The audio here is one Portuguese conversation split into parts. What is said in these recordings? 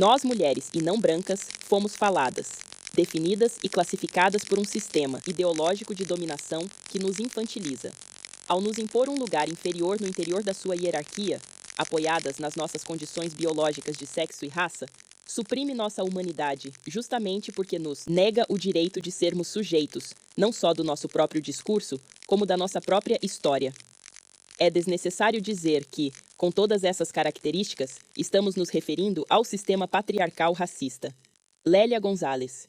Nós, mulheres e não brancas, fomos faladas, definidas e classificadas por um sistema ideológico de dominação que nos infantiliza. Ao nos impor um lugar inferior no interior da sua hierarquia, apoiadas nas nossas condições biológicas de sexo e raça, suprime nossa humanidade, justamente porque nos nega o direito de sermos sujeitos, não só do nosso próprio discurso, como da nossa própria história. É desnecessário dizer que, com todas essas características, estamos nos referindo ao sistema patriarcal racista. Lélia Gonzalez.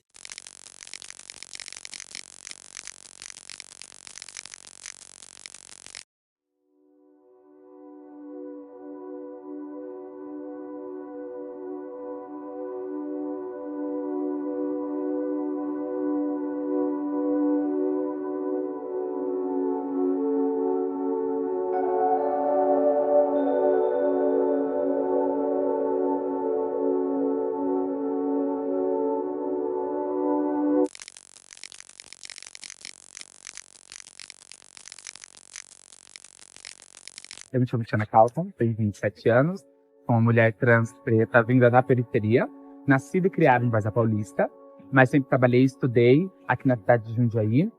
Eu me chamo Tiana Carlton, tenho 27 anos, sou uma mulher trans preta vinda da periferia, nascida e criada em Varza Paulista, mas sempre trabalhei e estudei aqui na cidade de Jundiaí.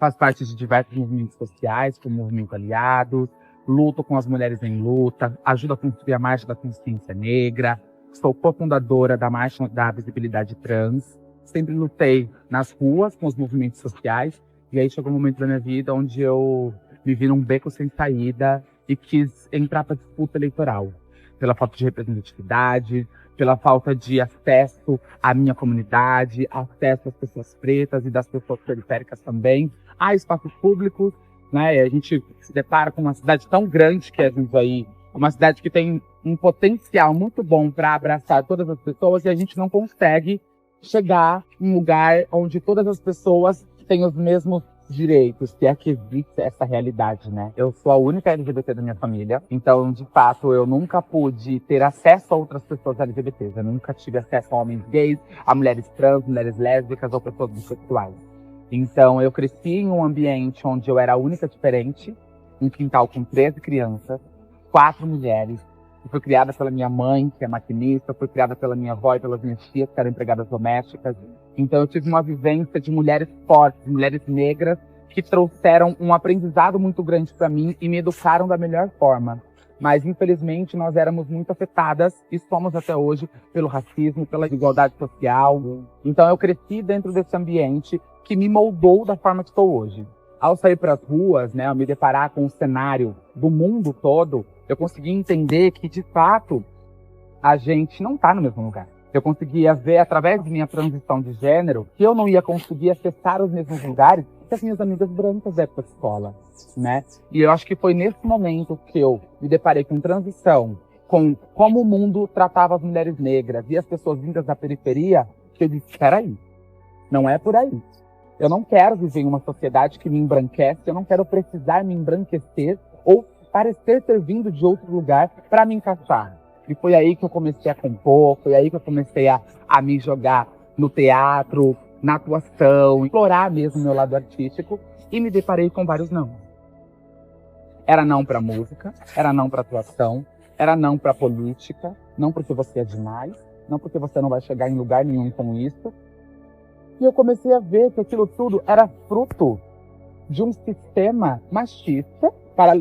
Faço parte de diversos movimentos sociais, como o Movimento Aliados, luto com as mulheres em luta, ajudo a construir a Marcha da Consciência Negra, sou cofundadora da Marcha da Visibilidade Trans, sempre lutei nas ruas com os movimentos sociais, e aí chegou um momento da minha vida onde eu me vi num beco sem saída e quis entrar para a disputa eleitoral, pela falta de representatividade, pela falta de acesso à minha comunidade, acesso às pessoas pretas e das pessoas periféricas também, a espaços públicos, né? A gente se depara com uma cidade tão grande que é Jundiaí, uma cidade que tem um potencial muito bom para abraçar todas as pessoas e a gente não consegue chegar em um lugar onde todas as pessoas têm os mesmos direitos, que é que existe essa realidade, né? Eu sou a única LGBT da minha família, então, de fato, eu nunca pude ter acesso a outras pessoas LGBTs. Eu nunca tive acesso a homens gays, a mulheres trans, mulheres lésbicas ou pessoas bissexuais. Então, eu cresci em um ambiente onde eu era a única diferente, um quintal com 13 crianças, 4 mulheres. Eu fui criada pela minha mãe, que é maquinista, fui criada pela minha avó e pelas minhas tias, que eram empregadas domésticas. Então, eu tive uma vivência de mulheres fortes, mulheres negras, que trouxeram um aprendizado muito grande para mim e me educaram da melhor forma. Mas, infelizmente, nós éramos muito afetadas, e somos até hoje, pelo racismo, pela desigualdade social. Então, eu cresci dentro desse ambiente que me moldou da forma que estou hoje. Ao sair para as ruas, né, ao me deparar com o cenário do mundo todo, eu consegui entender que, de fato, a gente não está no mesmo lugar. Eu conseguia ver, através de minha transição de gênero, que eu não ia conseguir acessar os mesmos lugares que as minhas amigas brancas da época de escola, né? E eu acho que foi nesse momento que eu me deparei com transição, com como o mundo tratava as mulheres negras e as pessoas vindas da periferia, que eu disse, peraí, não é por aí. Eu não quero viver em uma sociedade que me embranquece, eu não quero precisar me embranquecer ou parecer ter vindo de outro lugar para me encaixar. E foi aí que eu comecei a compor, foi aí que eu comecei a me jogar no teatro, na atuação, explorar mesmo o meu lado artístico, e me deparei com vários não. Era não para música, era não para atuação, era não para política, não porque você é demais, não porque você não vai chegar em lugar nenhum com isso. E eu comecei a ver que aquilo tudo era fruto de um sistema machista,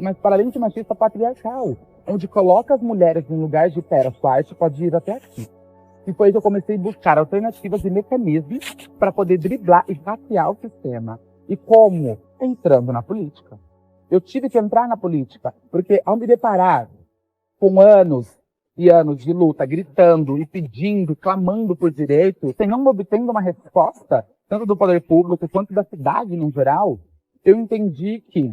mas para além de machista, patriarcal, onde coloca as mulheres num lugar de pera, sua arte pode ir até aqui. E foi aí que eu comecei a buscar alternativas e mecanismos para poder driblar e hackear o sistema. E como? Entrando na política. Eu tive que entrar na política, porque ao me deparar com anos e anos de luta, gritando e pedindo, clamando por direitos, sem não obtendo uma resposta, tanto do poder público quanto da cidade no geral, eu entendi que,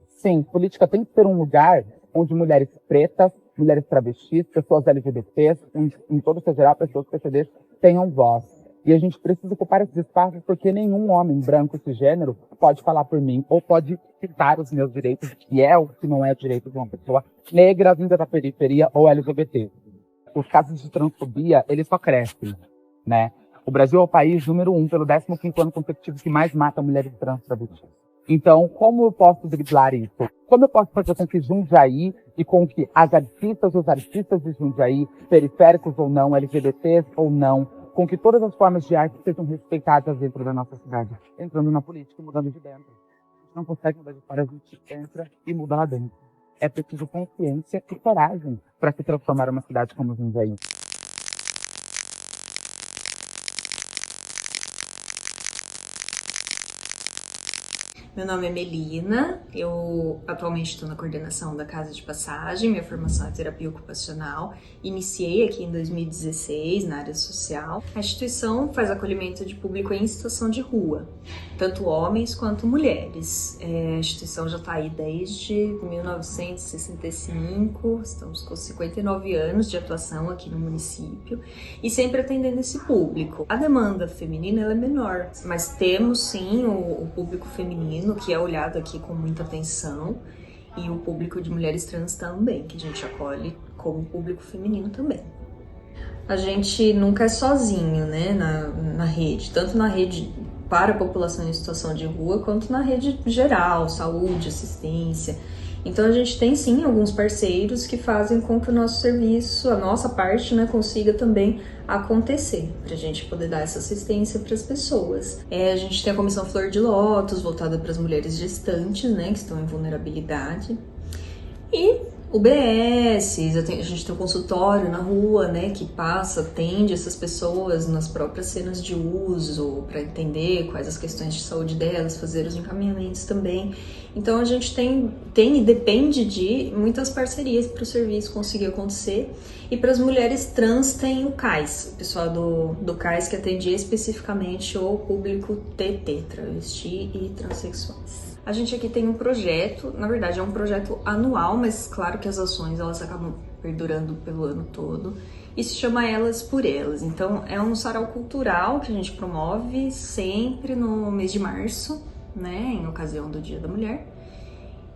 sim, política tem que ser um lugar onde mulheres pretas, mulheres travestis, pessoas LGBTs, em todo o seu geral, pessoas PCDs, tenham voz. E a gente precisa ocupar esses espaços porque nenhum homem branco cisgênero pode falar por mim ou pode citar os meus direitos, que é o que não é o direito de uma pessoa negra, vinda da periferia ou LGBT. Os casos de transfobia, eles só crescem, né? O Brasil é o país número 1, pelo 15º ano consecutivo, que mais mata mulheres trans travestis. Então, como eu posso driblar isso? Como eu posso fazer com que Jundiaí e com que as artistas, os artistas de Jundiaí, periféricos ou não, LGBTs ou não, com que todas as formas de arte sejam respeitadas dentro da nossa cidade? Entrando na política e mudando de dentro. A gente não consegue mudar de fora, a gente entra e muda lá dentro. É preciso consciência e coragem para se transformar uma cidade como Jundiaí. Meu nome é Melina, eu atualmente estou na coordenação da Casa de Passagem, minha formação é terapia ocupacional. Iniciei aqui em 2016 na área social. A instituição faz acolhimento de público em situação de rua, tanto homens quanto mulheres. A instituição já está aí desde 1965, estamos com 59 anos de atuação aqui no município e sempre atendendo esse público. A demanda feminina ela é menor, mas temos sim o público feminino que é olhado aqui com muita atenção, e o público de mulheres trans também, que a gente acolhe como público feminino também. A gente nunca é sozinho, né, na rede, tanto na rede para a população em situação de rua, quanto na rede geral, saúde, assistência. Então a gente tem sim alguns parceiros que fazem com que o nosso serviço, a nossa parte, né, consiga também acontecer, para a gente poder dar essa assistência para as pessoas. A gente tem a Comissão Flor de Lótus, voltada para as mulheres gestantes, né, que estão em vulnerabilidade. E o BS, a gente tem um consultório na rua, né, que atende essas pessoas nas próprias cenas de uso, para entender quais as questões de saúde delas, fazer os encaminhamentos também. Então a gente tem e depende de muitas parcerias para o serviço conseguir acontecer. E para as mulheres trans tem o CAIS, o pessoal do CAIS que atende especificamente o público TT, travesti e transexuais. A gente aqui tem um projeto, na verdade é um projeto anual, mas claro que as ações elas acabam perdurando pelo ano todo, e se chama Elas por Elas. Então é um sarau cultural que a gente promove sempre no mês de março, né, em ocasião do Dia da Mulher.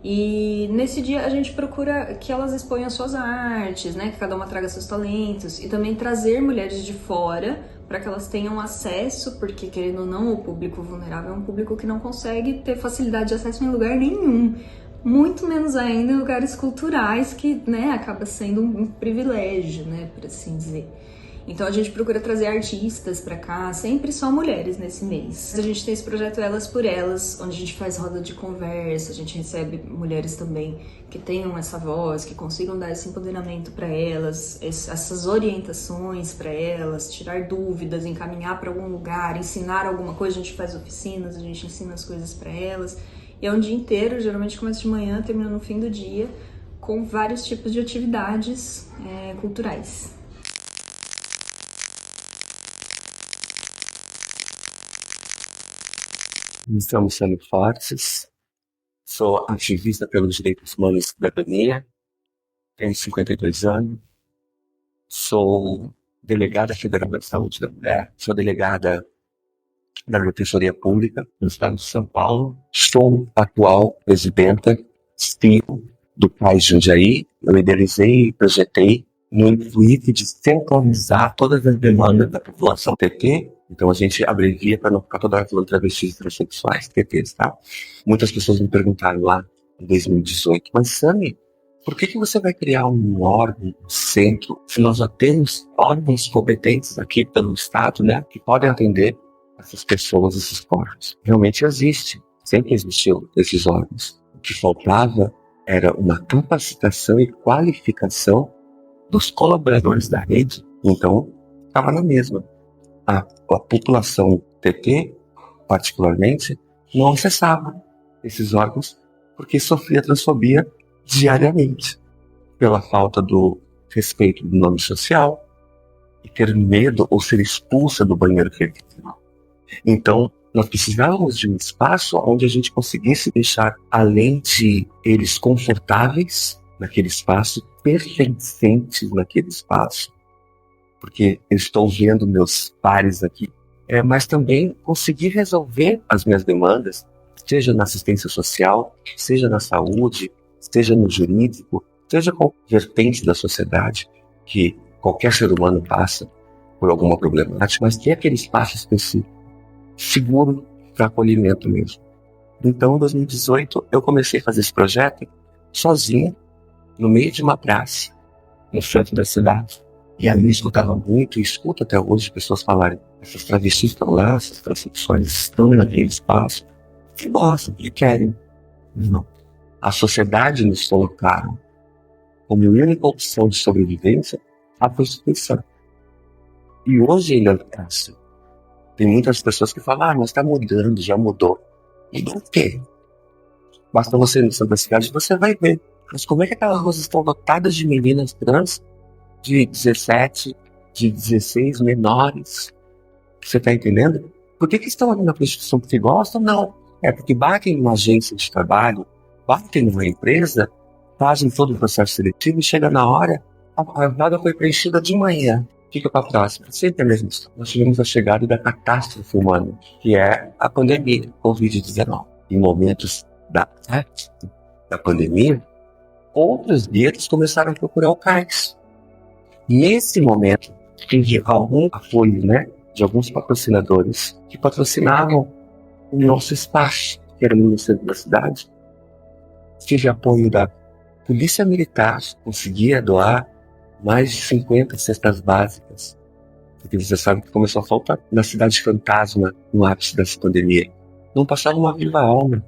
E nesse dia a gente procura que elas exponham suas artes, né, que cada uma traga seus talentos, e também trazer mulheres de fora para que elas tenham acesso, porque querendo ou não, o público vulnerável é um público que não consegue ter facilidade de acesso em lugar nenhum, muito menos ainda em lugares culturais, que, né, acaba sendo um privilégio, né, por assim dizer. Então a gente procura trazer artistas para cá, sempre só mulheres nesse mês. A gente tem esse projeto Elas por Elas, onde a gente faz roda de conversa, a gente recebe mulheres também que tenham essa voz, que consigam dar esse empoderamento para elas, essas orientações para elas, tirar dúvidas, encaminhar para algum lugar, ensinar alguma coisa. A gente faz oficinas, a gente ensina as coisas para elas. E é um dia inteiro, geralmente começa de manhã, termina no fim do dia, com vários tipos de atividades culturais. Me chamo Sandro Fortes, sou ativista pelos direitos humanos e cidadania, tenho 52 anos, sou delegada federal da saúde da mulher, sou delegada da Defensoria Pública no estado de São Paulo, sou atual presidenta CEO do CAIS Jundiaí. Eu idealizei e projetei no intuito de centralizar todas as demandas da população TT. Então a gente abrevia para não ficar toda hora falando travestis e transexuais, TTs, tá? Muitas pessoas me perguntaram lá em 2018, mas Sami, por que você vai criar um órgão, um centro, se nós já temos órgãos competentes aqui pelo Estado, né, que podem atender essas pessoas, esses corpos? Realmente existe, sempre existiu esses órgãos. O que faltava era uma capacitação e qualificação dos colaboradores da rede. Então, estava na mesma. A população TT, particularmente, não acessava esses órgãos porque sofria transfobia diariamente pela falta do respeito do nome social e ter medo ou ser expulsa do banheiro recreativo. Então, nós precisávamos de um espaço onde a gente conseguisse deixar, além de eles confortáveis naquele espaço, pertencentes naquele espaço, porque eu estou vendo meus pares aqui, mas também conseguir resolver as minhas demandas, seja na assistência social, seja na saúde, seja no jurídico, seja qual vertente da sociedade que qualquer ser humano passa por alguma problemática, mas ter aquele espaço específico, seguro para acolhimento mesmo. Então, em 2018, eu comecei a fazer esse projeto sozinho, no meio de uma praça, no centro da cidade. E ali eu escutava muito, e escuto até hoje, pessoas falarem: essas travestis estão lá, essas transexuais estão naquele espaço, que gostam, que querem. Não. A sociedade nos colocaram como única opção de sobrevivência a prostituição. E hoje ainda é assim. Tem muitas pessoas que falam: mas está mudando, já mudou. Mudou o quê? Basta você ir no centro da cidade e você vai ver. Mas como é que aquelas ruas estão lotadas de meninas trans de 17, de 16, menores? Você tá entendendo? Por que estão ali na prostituição? Porque gostam? Não. É porque batem numa agência de trabalho, batem numa empresa, fazem todo o processo seletivo e chega na hora, a vaga foi preenchida de manhã. Fica para a próxima. Sempre a mesma história. Nós tivemos a chegada da catástrofe humana, que é a pandemia, Covid-19. Em momentos da pandemia, outros guetos começaram a procurar o cais. Nesse momento, tive algum apoio, de alguns patrocinadores que patrocinavam o nosso espaço, que era no centro da cidade. Tive apoio da Polícia Militar, conseguia doar mais de 50 cestas básicas, porque você sabe que começou a faltar na cidade fantasma no ápice dessa pandemia. Não passava uma viva alma.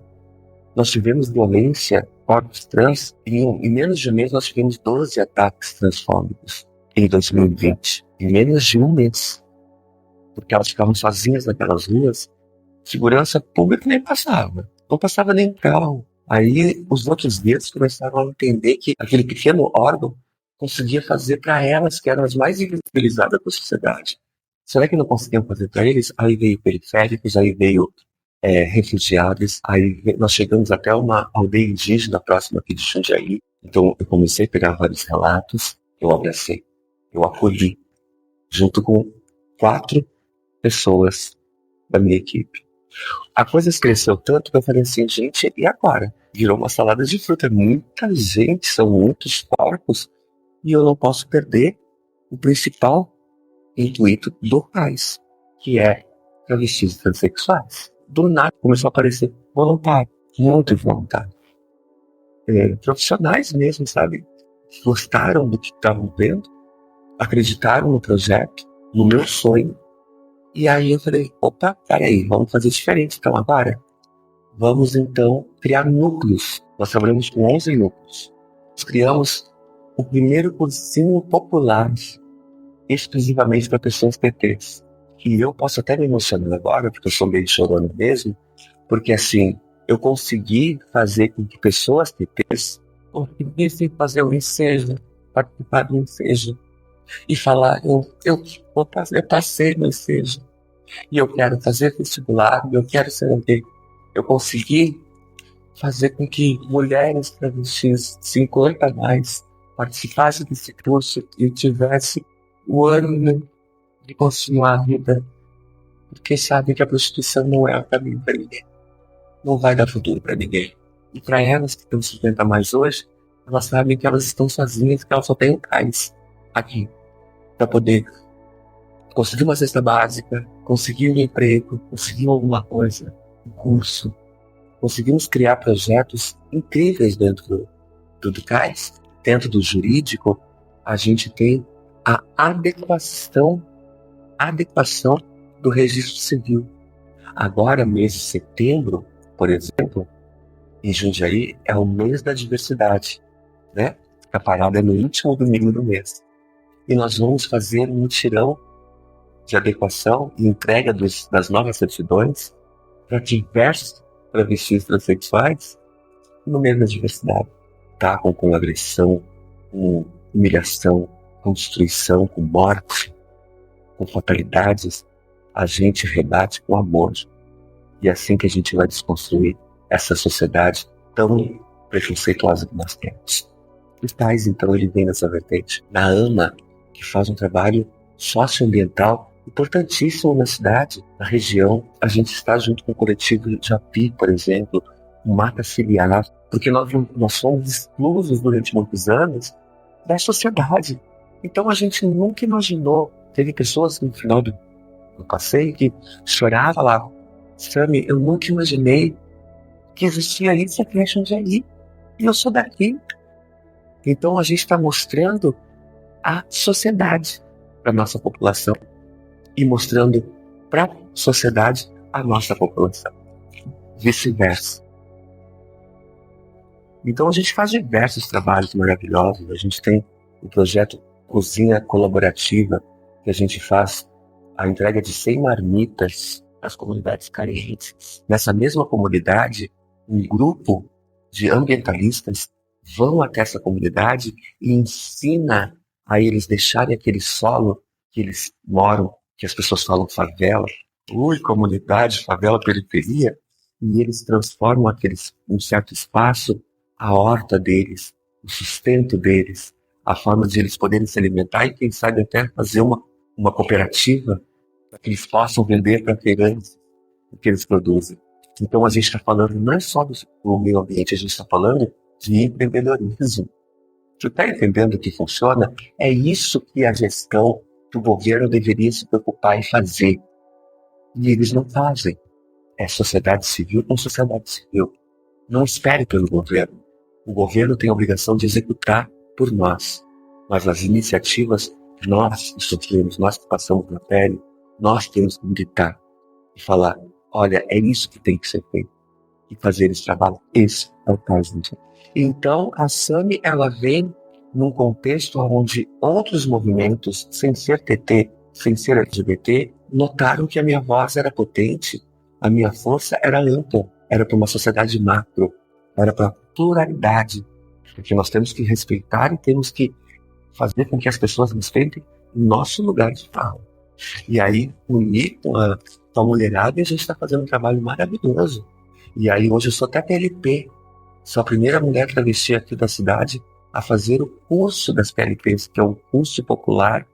Nós tivemos violência, corpos trans, e em menos de um mês nós tivemos 12 ataques transfóbicos em 2020, em menos de um mês, porque elas ficavam sozinhas naquelas ruas, segurança pública nem passava, não passava nem carro. Aí os outros guetos começaram a entender que aquele pequeno órgão conseguia fazer para elas, que eram as mais invisibilizadas da sociedade. Será que não conseguiam fazer para eles? Aí veio periféricos, aí veio refugiados, aí nós chegamos até uma aldeia indígena próxima aqui de Jundiaí. Então eu comecei a pegar vários relatos, eu abracei, eu acolhi, junto com 4 pessoas da minha equipe. A coisa cresceu tanto que eu falei assim: gente, e agora? Virou uma salada de fruta, muita gente, são muitos corpos, e eu não posso perder o principal intuito do país, que é travestis transexuais. Do nada começou a aparecer voluntário, muito voluntário. Profissionais mesmo, sabe? Gostaram do que estavam vendo, acreditaram no projeto, no meu sonho. E aí eu falei: opa, peraí, vamos fazer diferente então agora. Vamos então criar núcleos. Nós trabalhamos com 11 núcleos. Nós criamos o primeiro cursinho popular exclusivamente para pessoas PTs. E eu posso até me emocionar agora, porque eu sou meio chorando mesmo, porque assim, eu consegui fazer com que pessoas PTs conseguissem fazer o ensejo, participar do ensejo, e falar: eu passei no ensejo, e eu quero fazer vestibular, eu quero ser alguém. Eu consegui fazer com que mulheres travestis 50 a mais participassem desse curso e tivesse o ânimo de continuar a vida, porque sabem que a prostituição não é o caminho para ninguém, não vai dar futuro para ninguém. E para elas que estão 50 a mais hoje, elas sabem que elas estão sozinhas, que elas só têm o cais aqui para poder conseguir uma cesta básica, conseguir um emprego, conseguir alguma coisa, um curso. Conseguimos criar projetos incríveis dentro do CAIS. Dentro do jurídico, a gente tem a adequação do registro civil. Agora, mês de setembro, por exemplo, em Jundiaí, é o mês da diversidade, né? A parada é no último domingo do mês. E nós vamos fazer um mutirão de adequação e entrega das novas certidões para diversos travestis transexuais no meio da diversidade. Tá? Com agressão, com humilhação, com destruição, com morte, com fatalidades, a gente rebate com amor. E é assim que a gente vai desconstruir essa sociedade tão preconceituosa que nós temos. Os pais, então, ele vem nessa vertente. Na AMA, que faz um trabalho socioambiental importantíssimo na cidade, na região. A gente está junto com o coletivo Japi, por exemplo, o Mata Ciliar, porque nós fomos exclusos durante muitos anos da sociedade. Então a gente nunca imaginou. Teve pessoas no final do passeio que choravam lá: Sami, eu nunca imaginei que existia isso aqui em Jundiaí. E eu sou daqui. Então a gente está mostrando a sociedade para a nossa população e mostrando para a sociedade a nossa população. Vice-versa. Então a gente faz diversos trabalhos maravilhosos. A gente tem o projeto Cozinha Colaborativa, que a gente faz a entrega de 100 marmitas às comunidades carentes. Nessa mesma comunidade, um grupo de ambientalistas vão até essa comunidade e ensina a eles deixarem aquele solo que eles moram, que as pessoas falam favela, comunidade, favela, periferia, e eles transformam um certo espaço, a horta deles, o sustento deles, a forma de eles poderem se alimentar e, quem sabe, até fazer uma cooperativa para que eles possam vender para feirantes o que eles produzem. Então a gente está falando não é só do meio ambiente, a gente está falando de empreendedorismo. Tu está entendendo que funciona? É isso que a gestão do governo deveria se preocupar em fazer. E eles não fazem. É sociedade civil com sociedade civil. Não espere pelo governo. O governo tem a obrigação de executar por nós. Mas as iniciativas, nós que sofremos, nós que passamos na pele, nós temos que gritar e falar, olha, é isso que tem que ser feito. E fazer esse trabalho. Esse é o caso. Então, a SAMI, ela vem num contexto onde outros movimentos, sem ser TT, sem ser LGBT, notaram que a minha voz era potente, a minha força era ampla, era para uma sociedade macro, era para pluralidade, porque nós temos que respeitar e temos que fazer com que as pessoas respeitem o nosso lugar de fala. E aí, unir com a mulherada, a gente está fazendo um trabalho maravilhoso. E aí, hoje eu sou até PLP, sou a primeira mulher travesti aqui da cidade a fazer o curso das PLPs, que é um curso popular,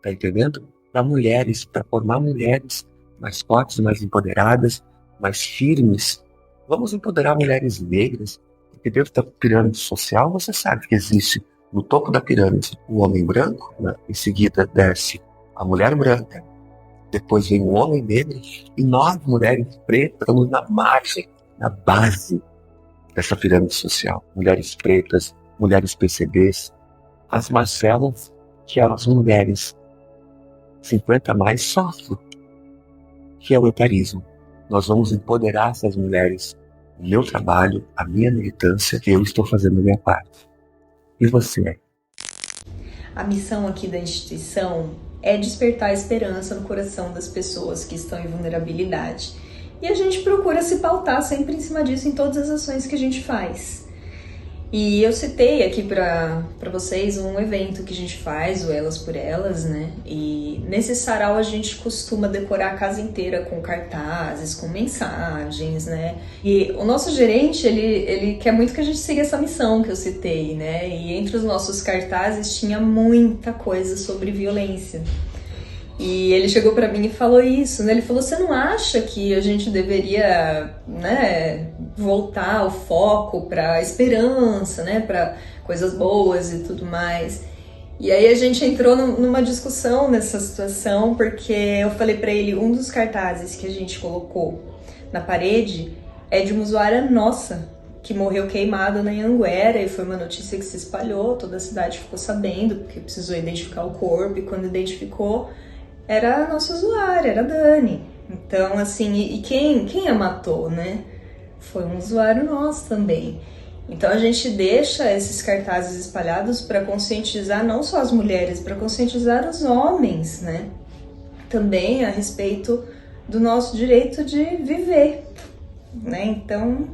tá entendendo? Para mulheres, para formar mulheres mais fortes, mais empoderadas, mais firmes. Vamos empoderar mulheres negras, porque dentro da pirâmide social você sabe que existe no topo da pirâmide o homem branco, né? Em seguida desce a mulher branca, depois vem o homem negro e nós, mulheres pretas, estamos na margem, na base dessa pirâmide social. Mulheres pretas, mulheres PCDs, as Marcelas, que as mulheres 50 a mais sofrem, que é o etarismo. Nós vamos empoderar essas mulheres, o meu trabalho, a minha militância, que eu estou fazendo a minha parte. E você? A missão aqui da instituição é despertar a esperança no coração das pessoas que estão em vulnerabilidade. E a gente procura se pautar sempre em cima disso em todas as ações que a gente faz. E eu citei aqui para vocês um evento que a gente faz, o Elas por Elas, né? E nesse sarau a gente costuma decorar a casa inteira com cartazes, com mensagens, né? E o nosso gerente, ele quer muito que a gente siga essa missão que eu citei, né? E entre os nossos cartazes tinha muita coisa sobre violência. E ele chegou para mim e falou isso, né? Ele falou, você não acha que a gente deveria, né, voltar o foco para esperança, né, para coisas boas e tudo mais? E aí a gente entrou numa discussão nessa situação, porque eu falei para ele, um dos cartazes que a gente colocou na parede é de uma usuária nossa, que morreu queimada na Anhanguera, e foi uma notícia que se espalhou, toda a cidade ficou sabendo, porque precisou identificar o corpo, e quando identificou, era a nossa usuária, era a Dani. Então, assim, e quem a matou, né? Foi um usuário nosso também. Então, a gente deixa esses cartazes espalhados para conscientizar não só as mulheres, para conscientizar os homens, né? Também a respeito do nosso direito de viver, né? Então,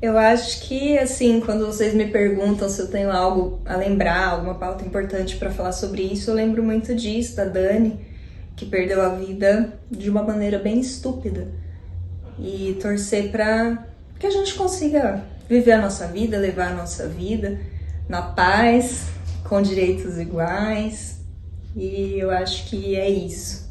eu acho que, assim, quando vocês me perguntam se eu tenho algo a lembrar, alguma pauta importante para falar sobre isso, eu lembro muito disso, da Dani, que perdeu a vida de uma maneira bem estúpida. E torcer para que a gente consiga viver a nossa vida, levar a nossa vida na paz, com direitos iguais. E eu acho que é isso.